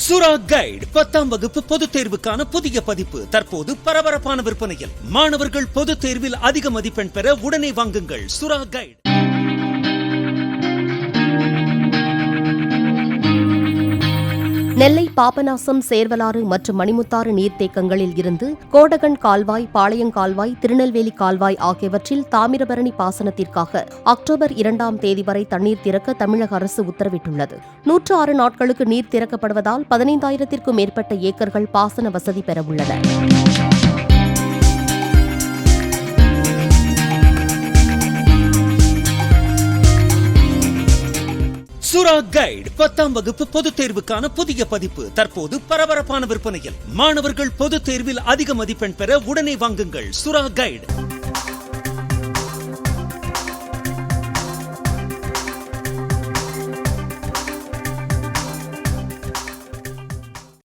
சுறா கைடு 10ஆம் வகுப்பு பொதுத் தேர்வுக்கான புதிய பதிப்பு தற்போது பரபரப்பான விற்பனையில். மாணவர்கள் பொதுத் தேர்வில் அதிக மதிப்பெண் பெற உடனே வாங்குங்கள் சுறா கைடு. நெல்லை பாபநாசம், சேர்வலாறு மற்றும் மணிமுத்தாறு நீர்த்தேக்கங்களில் இருந்து கோடகன் கால்வாய், பாளையங்கால்வாய், திருநெல்வேலி கால்வாய் ஆகியவற்றில் தாமிரபரணி பாசனத்திற்காக அக்டோபர் 2ஆம் தேதி வரை தண்ணீர் திறக்க தமிழக அரசு உத்தரவிட்டுள்ளது. 106 நாட்களுக்கு நீர் திறக்கப்படுவதால் 15,000க்கும் மேற்பட்ட ஏக்கர்கள் பாசன வசதி பெறவுள்ளன. சுறா கைடு 10ஆம் வகுப்பு பொதுத் தேர்வுக்கான புதிய பதிப்பு தற்போது பரபரப்பான விற்பனையில். மாணவர்கள் பொதுத் தேர்வில் அதிக மதிப்பெண் பெற உடனே வாங்குங்கள் சுறா கைடு.